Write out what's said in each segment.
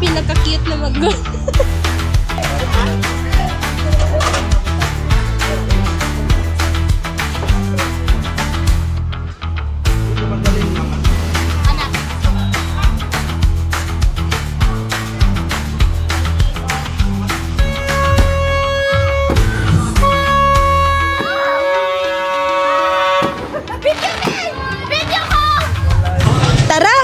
pinaka-cute na mag-go. Tara!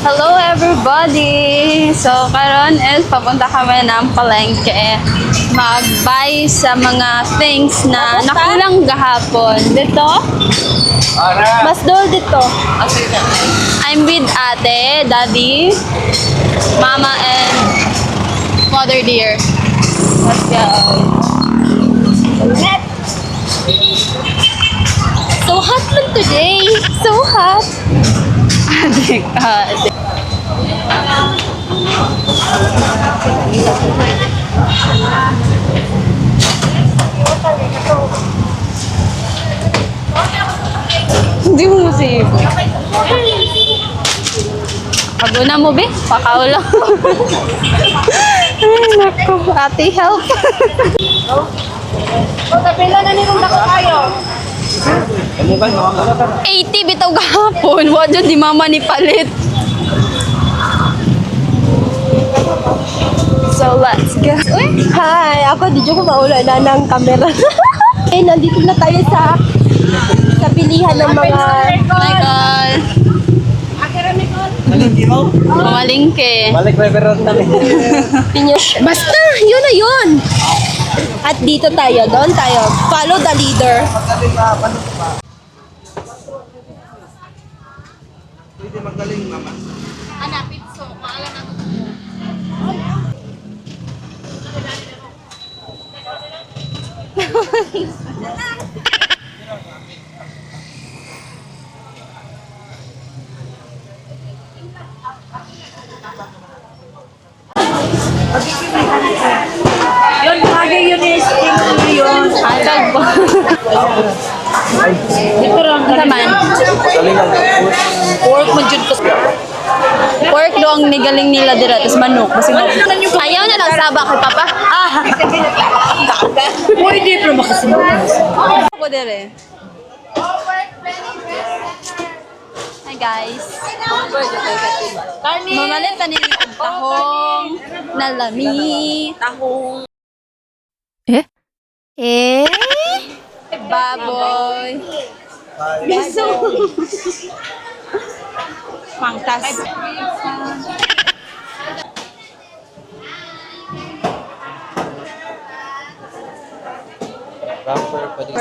Hello everybody! So karon is papunta kami ng palengke mag-buy sa mga things na nakulang gahapon. Dito? Mas dol dito. I'm with ate, daddy, mama, and mother dear. Let's go. So hot man today. So hot. Adik, adik. Hindi mo masip. Pagod na mo, be? Pakao lang. Ay, naku. Ate, help. O, tapila na nilong dako kayo. 80 bitaw gahapon. Wadyo di mama ni palit. So, let's go. Uy, Hi, ako di ko maula na ng camera. Eh, nandito na tayo sa bilihan ng mga... my God. Mamalingke. Balik na pero kami. Basta, yun na yun. At dito tayo, doon tayo. Follow the leader. Pwede magaling, mama. Hanapin so, maalam ako. Yun, bagay yun is yun. Agad ba? Dito lang. Naman. Magaling lang. Pork mo dyan ko. Pork do ang nigaling nila dira, tapos manok. Kasi ayaw na lang saba kay Papa. Pwede, pero makasunod. Ako dire. Hi guys. Mamalit pa nila yung tahong, nalami, tahong. Eh? Baboy. Biso. Pangtas. Bumper pa din.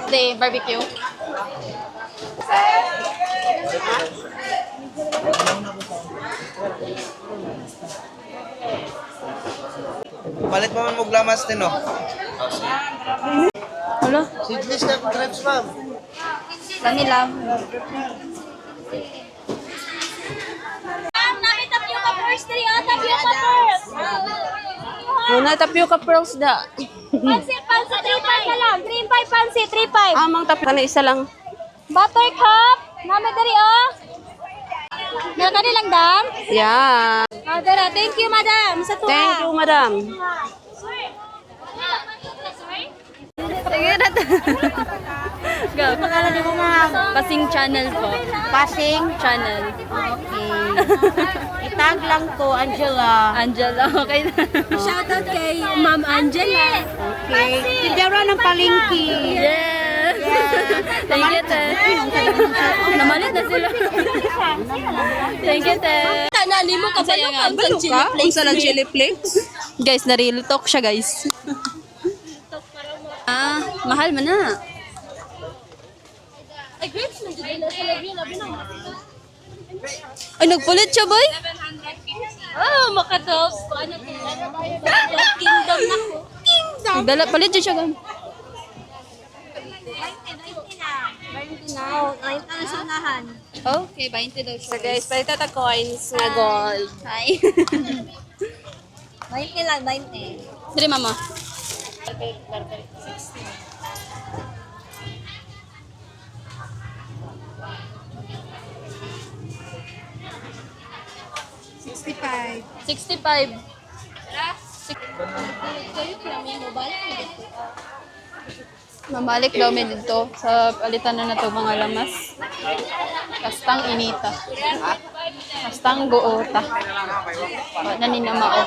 De barbecue. Palit mo man mo glamas din, no? Hello? Seedless na grapes, ma'am. Vanilla. Muna tapioca pearls da. Pansit, 3-5 na lang. 3-5 pansit, 3-5. Amang tapioca na isa lang. Buttercup. Nami dari oh. Meron ka nilang dam? Yeah. Dara, thank you madam. Sa tuwa. Thank you, madam. Sige na. Go. Pangalan niyo mo ma'am? Pasing channel po. Passing. Channel. Okay. Itag lang ko, Angela. Angela, okay na. Shoutout kay Ma'am Angela. Okay. Tindera ng palengke. Yes. Thank you, te. Namalit na sila. Thank you, te. Tanali mo kabalukan sa chili flakes. Kung saan ang chili flakes? Guys, na-real talk siya, guys. Mahal man na. Ay, grapes na dyan. Nasa labi na. Ay, nagpulit siya, boy? Oh, makatops. Ano to? Kingdom na ko. Kingdom. Nagdala, palit siya gan. Okay, 20 daw So siya. guys, palita ta coins na gold. Hi. 20 lang, 20. Dali, mama. $65. 65. Mamalik daw may dito sa palitan na to mga lamas. Kastang inita. Kastang guota. Naninamao.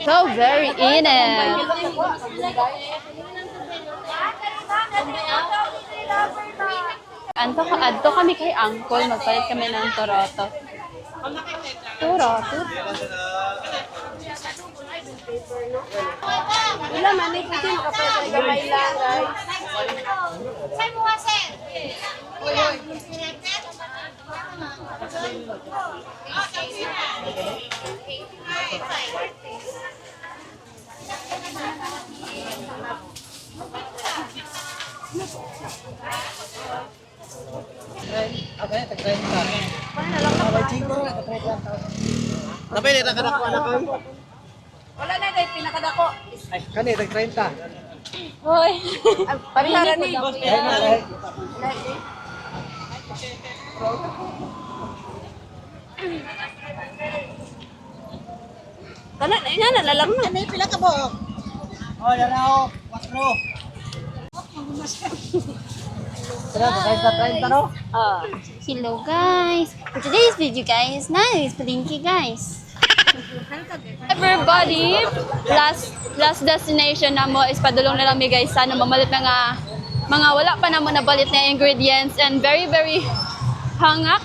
So very init. Adto kami kay Uncle, magpalit kami ng toroto. Toroto? Wala man, may pwede makapalit ng gamay lang, guys. Okay, tag-30 ka. Napili, nakadako na ko. Wala na, dahil pinakadako. Ay, kani, tag-30. Hoy. Parihara ni. Kana na ina nalalang na. Ano yung pila ka buhok? Oh, yan ako. 4. Sila, tag-30 no? Hello guys. For today's video guys, nice Blinky guys. Everybody, last destination na mo is padulong na lang mi guys. Sana mamalit na nga mga wala pa na mo nabalit na ingredients and very hangak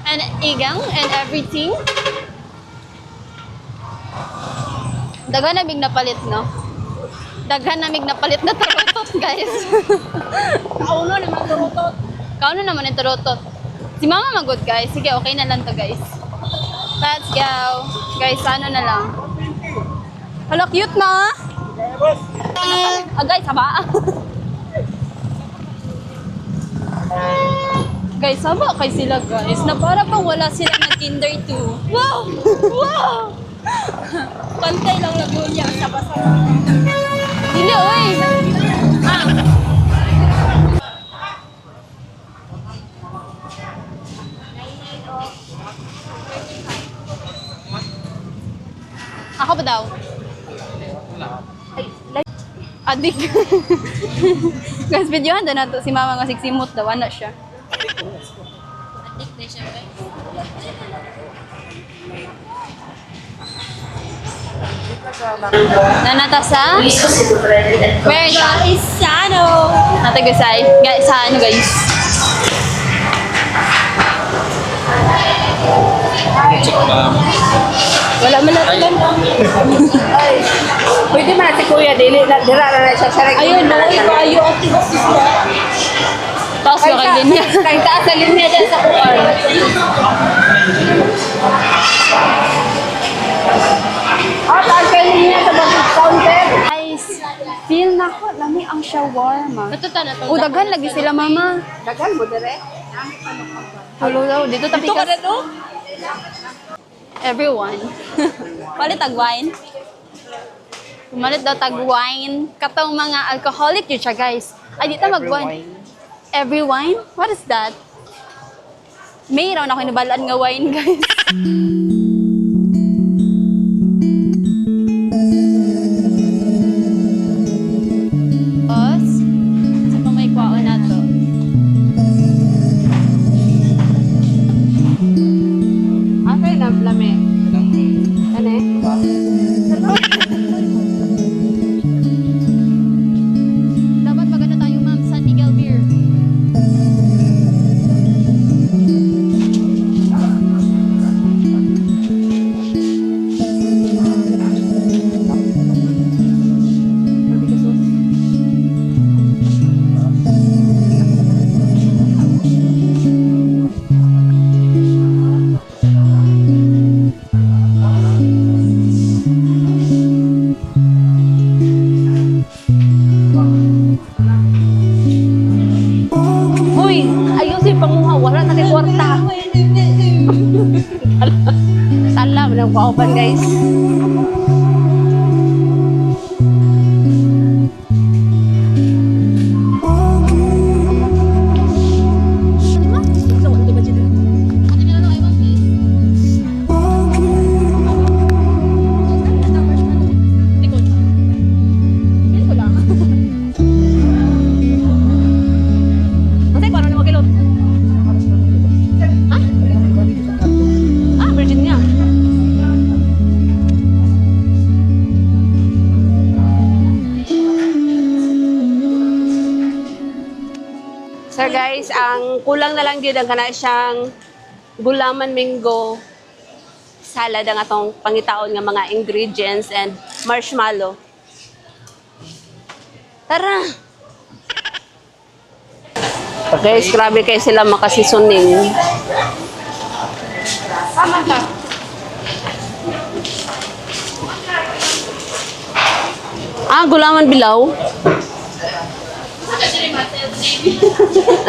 and igang and everything. Daghan namig napalit no. Daghan namig napalit na tarotot guys. Kauno naman turutot. Kauno naman yung tarotot. Si mama magod guys. Sige, okay na lang to guys. Let's go. Guys, ano na lang. Hala, cute ma. Guys, haba. Guys, haba kay sila guys. Na para pang wala sila na Tinder 2. Wow! Wow! Pantay lang lago niya sa basa. Dili, oy! Ako ba daw? Adik. Guys, videohan daw na to si mama nga sigsimot daw. Ano siya? Adik na siya, guys. Nanata sa? Where is that? Isano. Natagasay. Guys, sa ano guys? Wala man natin. Ay. Pwede man si Kuya dili na dira na siya sa reg. Ayun, na ayo activities na. Tapos ba kay linya? Kay taas sa linya dyan sa kuwan. Taas sa linya sa bawat counter. Guys, feel na ko. Lami ang shawarma. Natuta na to. O, daghan lagi sila mama. Dagan mo dire. Hulo daw. Dito Ito ka tapikas. na to? Everyone. Palit tag wine. Pumalit daw tag wine. Katong mga alcoholic yun siya guys. Ay, dito mag-wine. Every wine? What is that? May raw na ako nabalaan nga wine guys. Tapos, sa pamay kwaon na to. Okay na, plame. Ano eh? Dapat maganda tayo ma'am, San Miguel beer. ng pauban, guys. Virginia. So guys, ang kulang na lang gyud ang kana siyang gulaman mango salad ang atong pangitaon nga mga ingredients and marshmallow. Tara. So guys, grabe kayo sila makasisoning. Tama ka. Gulaman bilaw.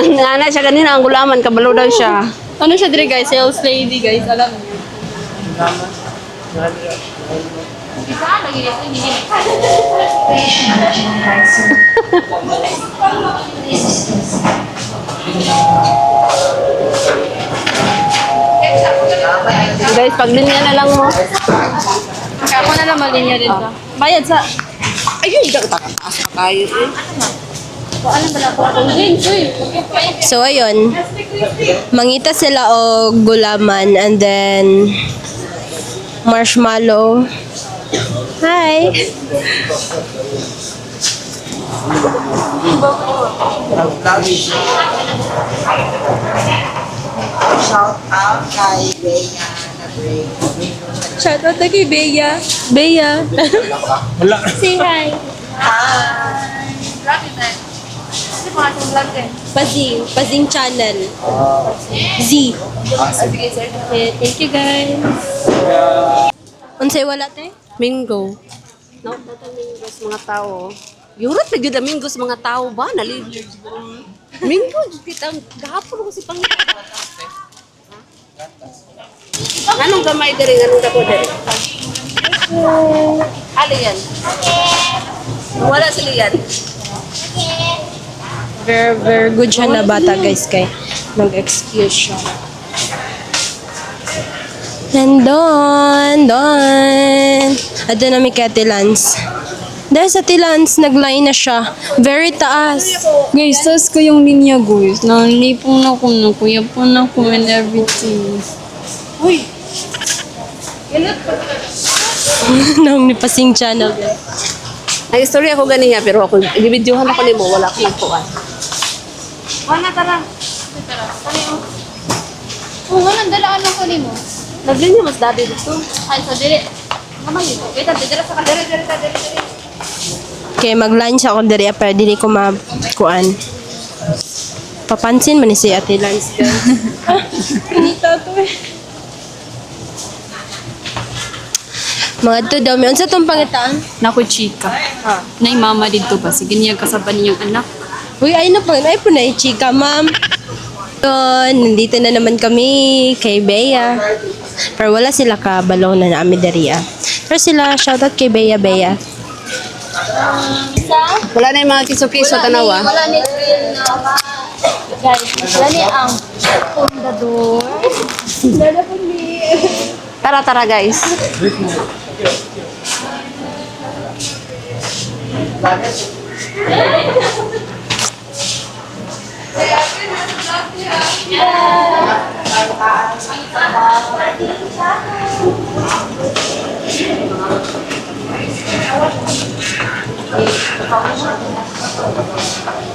Nana siya kanina ang gulaman, kabalo daw siya. Ano siya dire guys? Sales lady guys, alam niyo. Guys, paglinya na lang mo. Kaya ako na lang malinya dito. Bayad sa... Ayun, hindi ka tataas pa kayo eh. So ayun, mangita sila o gulaman and then marshmallow. Hi! Shout out kay Bea na break. Shout out kay Bea. Bea. Wala. Say hi. Pazing. Pazing channel. Z. Okay, thank you guys. Unsay wala te? Mingo. Naot na tayo mingo sa mga tao. Yurot na gyud ang mingo sa mga tao ba? Nalilig. Mingo, kita gahapon ko si Panginoon. Anong gamay diri? Anong dako diri? Ano yan? Wala sila yan. Very good siya na bata guys kay nag-excuse siya. And don. Ato na may kay Lance. Dahil sa Tilans, nag-line na siya. Very taas. Guys, tas ko yung linya guys. Nalipong na ko na kuya po na ko and everything. Uy! Nang nipasing channel. Ay, istorya ko ganiya, pero ako, i-videohan ako ni mo, wala akong nagpuan. Wala, tara. Oo nga, nandalaan lang ko ni mo. Naglinya mas dati dito. Ay, so dire. Kamay dito. Wait, dire sa kadire, dire. Okay, mag-lunch ako diri pero dili ko makuan. Papansin man ni si Ate Lance. Pinita to eh. Mga to daw, may unsa tong pangitaan? Naku, chika. Nay mama dito ba? Sige niya kasaban niyang anak. Uy, ay na po na chika, ma'am. Yun, nandito na naman kami kay Bea. Pero wala sila kabalaw na namin dariya. Pero sila, shoutout kay Bea. Wala na yung mga kiso-kiso, tanawa. Wala ni guys, wala ni ang fundador. Wala po ni. Tara, guys.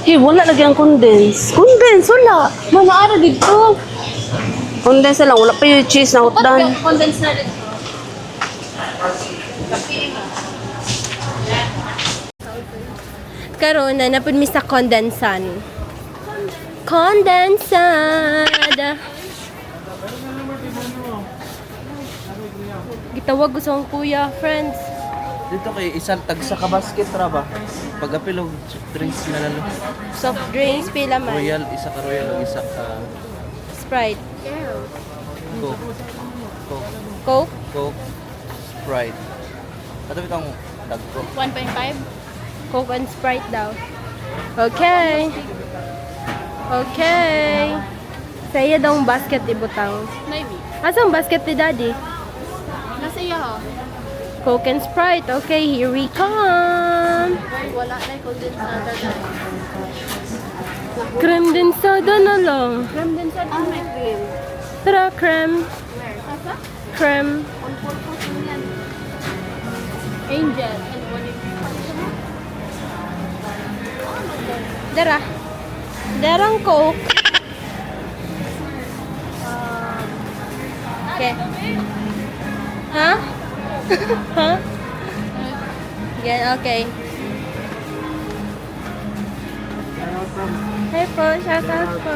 Hey, wala lagi ang condense. Condense, wala. Manaara dito. Condense lang, wala pa yung cheese na hotdan. Condense na dito. Karon na napud mi sa kondensan. Condensada. Gitawag ko sa akong kuya, friends. Dito kay isang tagsa ka basket ra ba? Pag-apil og drinks na lalo. Soft drinks, pila man. Royal, isa ka royal, ug isa ka Sprite. Coke. Coke. Coke? Coke, Sprite. Ato bitang dagko. 1.5? Coke and Sprite daw. Okay. Okay. Saya daw ang basket ibutang. Maybe. Asang basket ni Daddy? Nasa iya ha? Coke and Sprite. Okay, here we come. Wala na condensada na. Creme densada na lang. Cream din sa may cream. Tara, creme. Where? Asa? Creme. On purpose yun yan. Angel. And what if Dara. Darang Coke. Okay. Ha? Ha? Yeah, okay. Hey po, shout out po.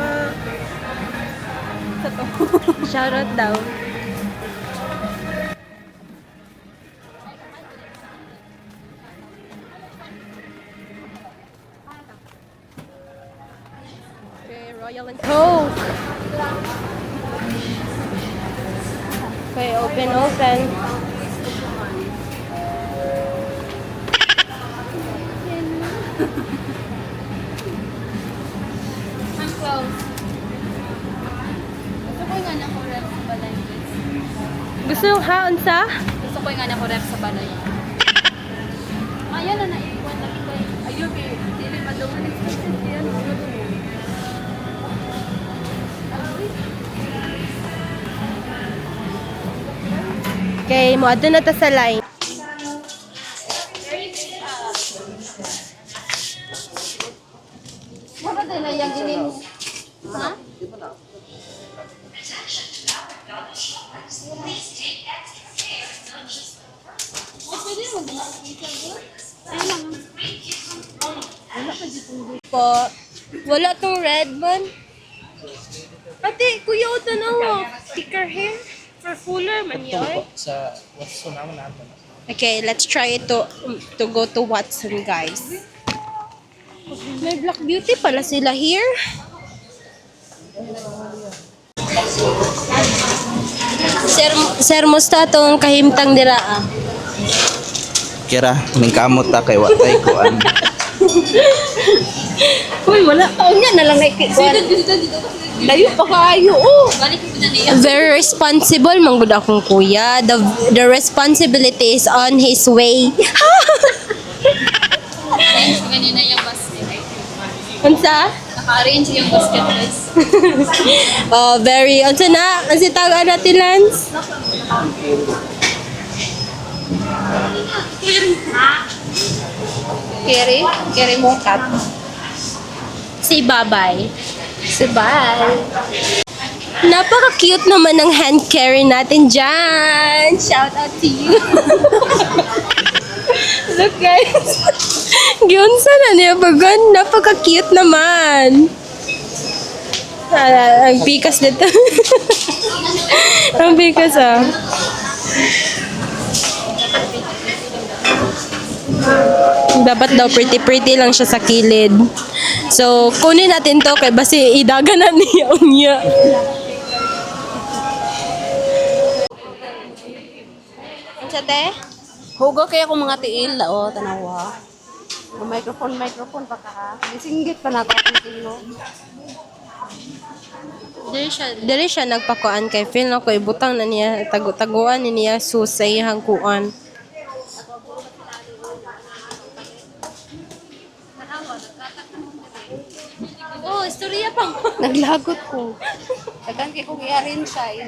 Shout out daw. Okay, Royal and Coke. Okay, open. I'm close. Gusto ko nga na ko rep sa balay. Gusto yung haon sa? Gusto ko nga na ko rep sa balay. Ayan na naiwan na kita. Ayun eh. Dili madungan expected yan. Okay, mo adto na ta sa line. Mura din na yung ginin. Ha? Pwede mo Po. Wala tong red man. Ate, kuya ito na mo. Thicker hair. For fuller man yun. Sa Watson naman natin. Okay, let's try it to go to Watson, guys. May Black Beauty pala sila here. Sir, musta tong kahimtang dira ah? Kira, may kamot ta kay watay ko an. Uy, wala. Oo nga na lang naikikuan. Layo pa kayo, oh. Very responsible, manggod akong kuya. The responsibility is on his way. Arrange ganina yung basket. Unsa? Naka-arrange yung basket, guys. Oh, very. Unsa na? Ang sitagaan natin, Lance? Kiri mo cut. Si Babay. Si bye. Napaka-cute naman ng hand carry natin dyan. Shout out to you. Look guys. Gyunsa na niya bagan. Napaka-cute naman. Ang pikas nito. Ang pikas ah. Dapat daw pretty lang siya sa kilid. So, kunin natin to kay basi idaganan niya. Unsa te? Hugo kaya ko mga tiil, oh, tanawa. Microphone pa ka ha. Singgit pa na ako kung sino. Dili siya nagpakuan kay feel na ko ibutang na niya taguan ni niya susay hangkuan. Oh, istorya pa. Naglagot ko. Tagan kay kong i-arrange siya.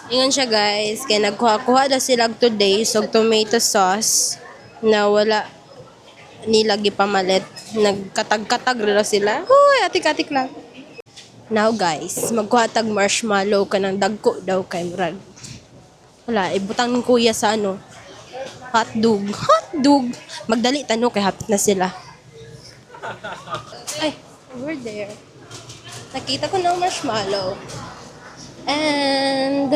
Ingon siya guys, kay nagkuha daw sila today so tomato sauce na wala nila gipamalit. Nagkatag-katag ra sila. Hoy, atik-atik lang. Now guys, magkuha tag marshmallow ka ng dagko daw kay murag. Wala, ibutang ng kuya sa ano. Hotdog. Magdali tanong kay hapit na sila. Ay, over there. Nakita ko ng marshmallow. And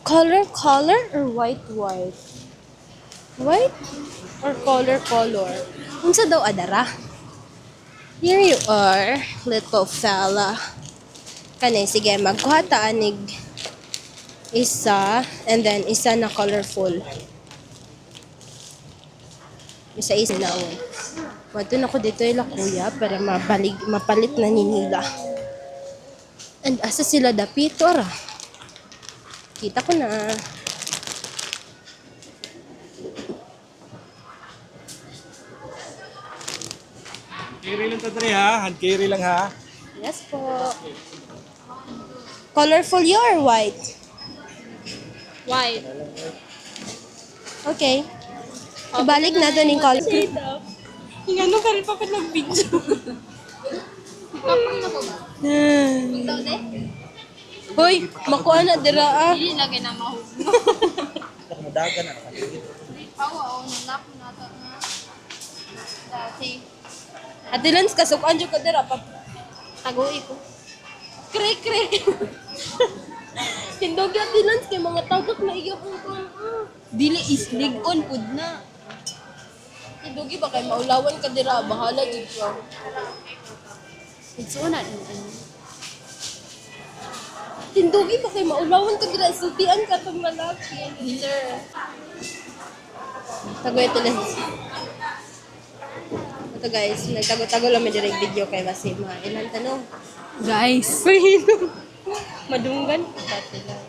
color or white? White or color? Unsa daw adara? Here you are, little fella. Kani, sige, magkuha ta anig isa, and then isa na colorful. Isa-isa na awon. Wato na ko dito ila kuya para mapalit na ni nila. And asa sila dapito ra? Kita ko na. Carry lang to Dre ha, hand carry lang ha. Yes po. Colorful your white. White. Okay. Ibalik na doon yung color. Ingano ka rin pa pa nag-video. Hoy, makuha na dira ah. Hindi lagi na mahug. Mudagan na. Oo, nalako na ito na. Dati. Ate Lance, kasukaan dyan ka dira pa. Tagu'i ko. Krik, krik. Hindogi Ate Lance, kay mga tagak na iyak ko. Dili is ligon pud na. Hindogi ba kay maulawan ka dira, bahala dyan ka. It's una. Hindogi ba kay maulawan ka dira, sultian ka pag malaki. Sir. Tagoy Ate Lance. Ito guys, nagtago-tago lang may direct video kay Basi. Mga ilang tanong. Guys. Madunggan. Dati lang.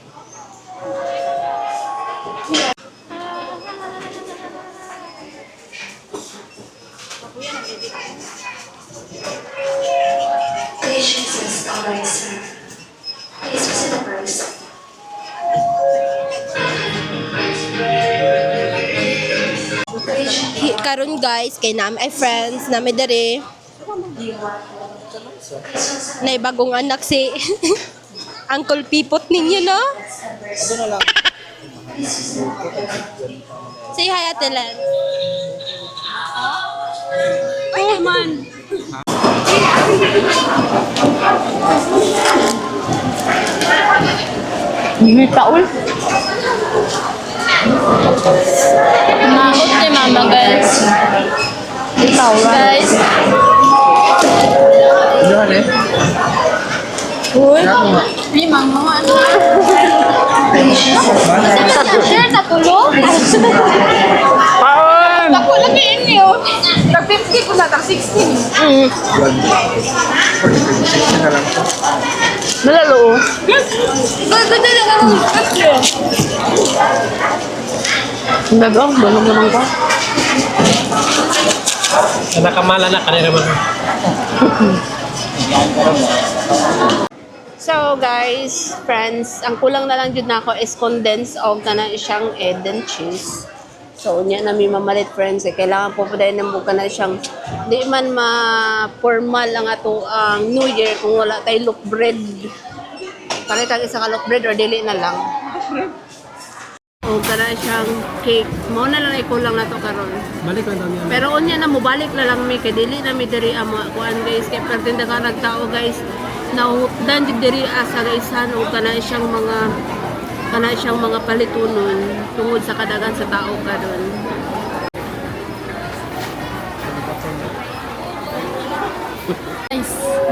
Patience is alright, sir. Please visit the purse. Karon guys, kay nami ay friends, nami dere. Nay bagong anak si Uncle Pipot ninyo, no? Say hi, Ate Len. Ay, man. May taol. Mahot ni mama, guys. Guys. Ano eh? Uy, Ay, mama, ano? Sure, natulog? Ako lagi inyo. Nag-50 ko na, tag-16. Na lang to. Malalo. Ganda na lang ang Ang gagawin, balong naman ko. Nakamala na kanina naman. So guys, friends, ang kulang na lang jud nako is condensed og kana siyang egg and cheese. So unya na mi mamalit friends, kailangan po pud na mo kana siyang di man ma-formal ang ato ang New Year kung wala tay loaf bread. Palitan isa ka loaf bread or dili na lang. O kana siyang cake. Mao na lang ikulang nato karon. Balik lang daw niya. Pero unya na mobalik na lang mi kay dili na mi diri amo kuan guys kay pertinda ka nagtao guys dan jud diri asa gaisan o kana siyang mga palitunon tungod sa kadagan sa tao karon.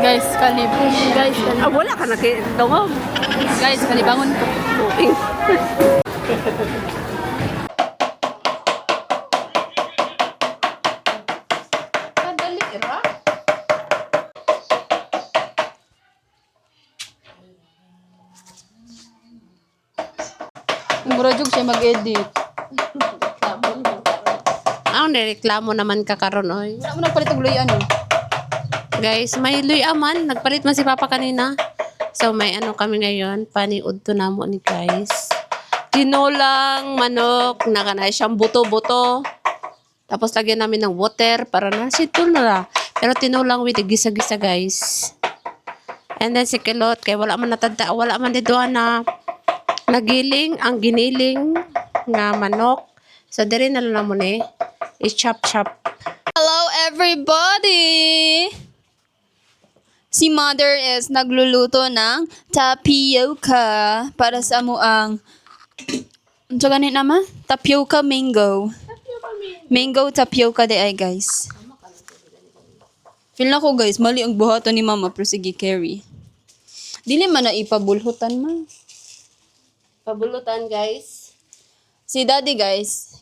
Guys, kalib. Guys, Ah, wala ka na kay dungog. guys, kalibangon ko. Kadali, ira? Murajog siya mag-edit. Nireklamo naman ka karon oy. Wala mo nagpalit og luyan eh. Guys, may luyaman, nagpalit man si Papa kanina. So may ano kami ngayon, paniud to namo ni guys. Tinolang manok na kana siyang buto-buto. Tapos lagyan namin ng water para na sitol na. Pero tinulang with gisa-gisa guys. And then si Kilot, kay wala man natanda, wala man dito na nagiling ang giniling nga manok. So diri na lang mo ni i-chop-chop. Hello everybody! Si Mother is nagluluto ng tapioca para sa amuang ano ganit naman? Tapioca mango. Mango tapioca de ay guys. Feel na ko guys, mali ang buhaton ni Mama pero sige carry. Dili man na ipabulhutan man. Pabulutan, guys. Si daddy guys,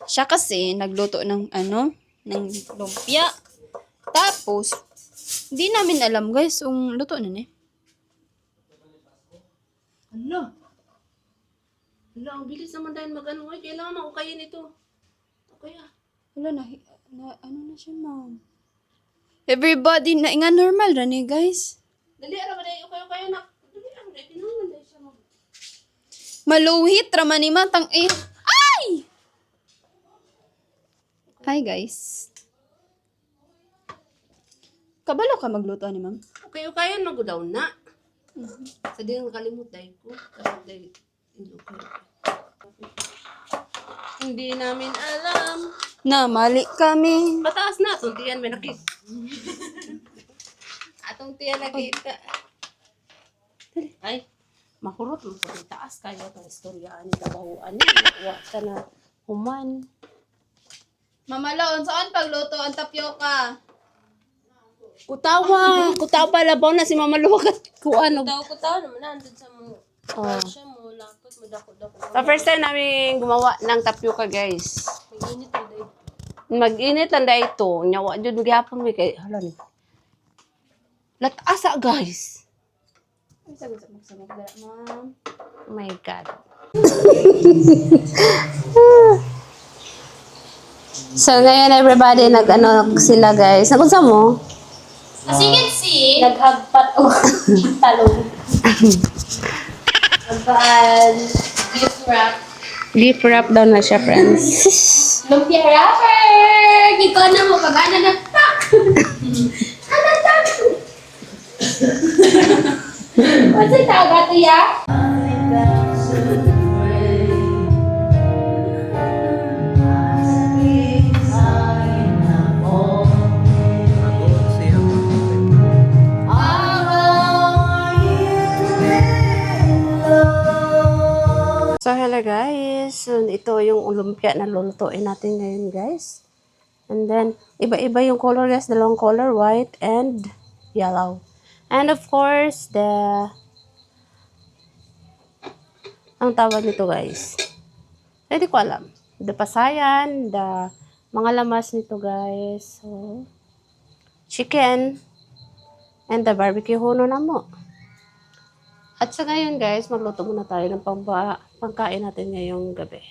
siya kasi nagluto ng ng lumpia. Tapos, di namin alam guys, kung luto na ni. Hala. Hala, ang bilis naman dahil mag-ano. Ay, kailangan makukayin ito. Okay ah. Wala ano na siya ma'am. Everybody na nga normal ra ni guys. Dali, alam mo dahil okay na. Dali, alam mo dahil pinangan dahil siya mag... Maluhit raman ni matang Ay! Hi guys. Kabalo ka magluto ni ma'am? Okay, mag-daw na. Sa di nga nakalimut dahil ko. Dahil, hindi namin alam. Na mali kami. Pataas na, atong tiyan may nakita. Atong tiyan nakita. Ay, makurot mo sa taas kaya itong istoryaan ni kabahuan niya. Wata na human. Mama Laon, saan pagluto ang tapioca? Kutawa labaw na si Mama Luwagat. Kuan. Kutaw naman nandun sa mo. Oh. Siya mo, lapot mo, dako-dako. So first time namin gumawa ng tapioca, guys. Mag-init na dahil. Mag-init lang dahil ito. Nyawa dyan maghapon may kay... Hala ni. Latasa, guys. Ay, sabog-sabog dala, ma'am. Oh my God. So ngayon everybody nag-ano sila, guys. Nakunsa mo? As you can see, Naghagpat o talong. Nagpaan, gift wrap. Beef wrap daw na siya, friends. Lumpia wrapper! Ikaw na mo, pag-ana na tak! Ano tak? What's it tawag ito ya? So hello guys. So, ito yung lumpia na lulutuin natin ngayon, guys. And then, iba-iba yung color, guys. Dalawang color, white and yellow. And of course, ang tawag nito, guys. Hindi ko alam. The pasayan, the mga lamas nito, guys. So, chicken, and the barbecue huno na mo. At sa ngayon, guys, magluto muna tayo ng pangkain natin ngayong gabi.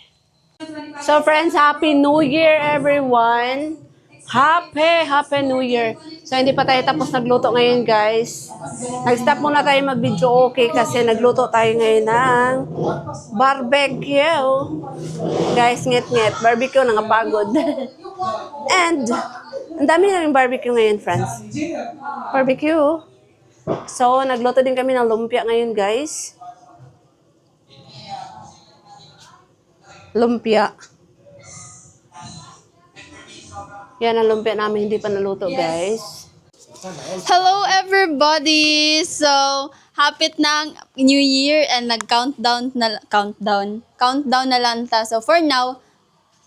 So, friends, Happy New Year, everyone! Happy New Year! So, hindi pa tayo tapos nagluto ngayon, guys. Nag-stop muna tayo mag-video okay kasi nagluto tayo ngayon ng barbecue. Guys, nget-nget. Barbecue, nangapagod. And, ang dami namin barbecue ngayon, friends. Barbecue. So, nagluto din kami ng lumpia ngayon, guys. Lumpia. Yan ang lumpia namin, hindi pa naluto, guys. hello everybody! So, hapit ng New Year and countdown na lang ta. So, for now,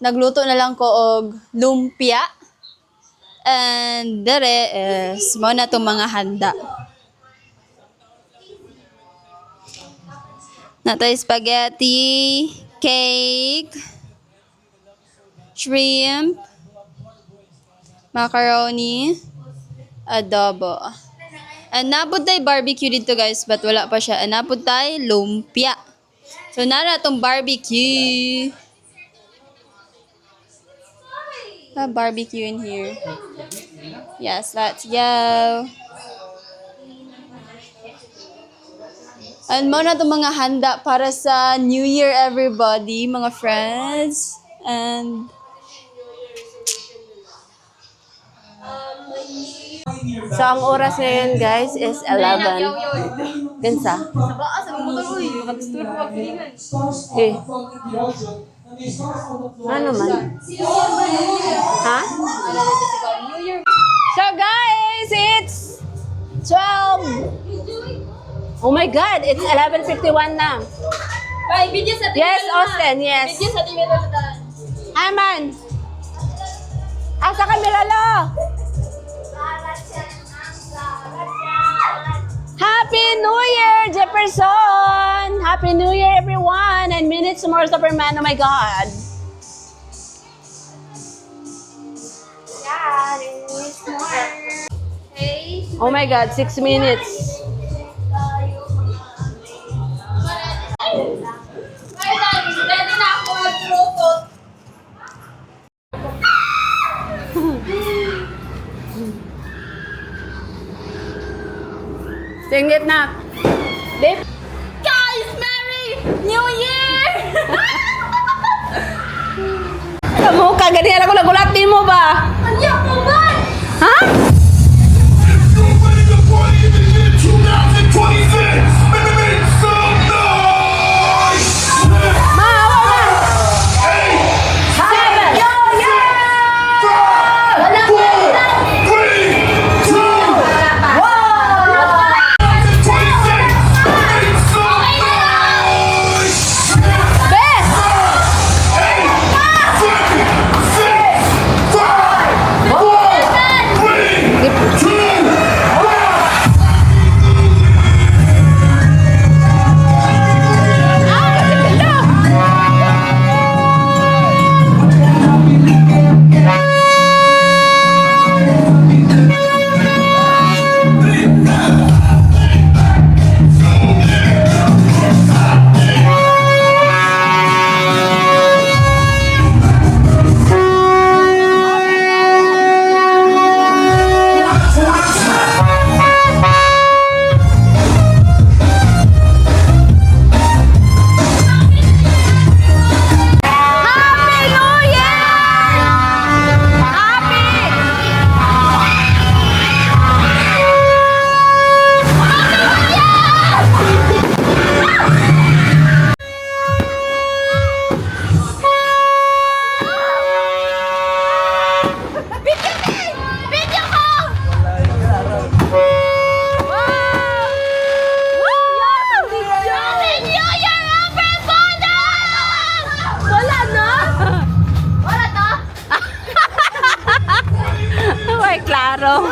nagluto na lang ko og lumpia. And dere is mo na itong mga handa. Natay spaghetti, cake, shrimp, macaroni, adobo. And napod tayo barbecue dito, guys, but wala pa siya. And napod tayo lumpia. So, nara itong barbecue. Barbecue in here. Yes, let's go. And mo na itong mga handa para sa New Year, everybody, mga friends. And So, ang oras ngayon, guys, is 11. Gansa? Eh. Ano man? Ha? So, guys, it's 12. Oh my God, it's 11:51 na. Yes, Austin, yes. Hi, man. Asa kami, Lalo? person! Happy New Year, everyone! And minutes more, Superman. Oh my God. Oh my God, 6 minutes. Sing it na. Dip. Guys, Merry New Year! Kamu kagadihan ako nagulat din mo ba? Ano po ba? Ha? Ay, klaro.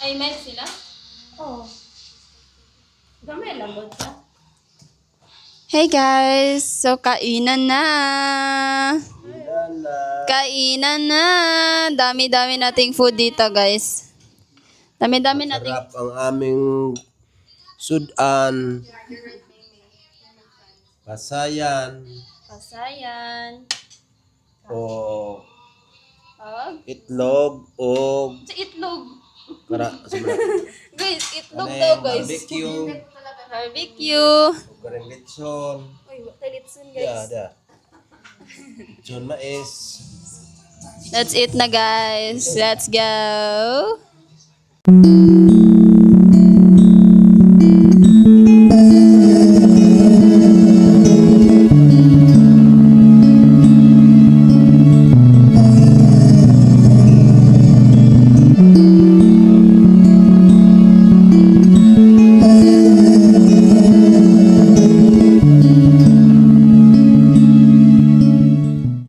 Ay, may sila? Oo. Gamay lang mo siya. Hey guys! So, kainan na! Kainan na! Dami-dami nating food dito, guys. Dami-dami nating... Sarap ang aming sudan, pasayan, Pasayan. o Og? itlog, o Sa itlog. Ano Guys, itlog daw, guys. barbecue, Barbecue. o kareng litson. Uy, talitsun, Yeah, da. Litson mais. That's it na, guys. Let's go.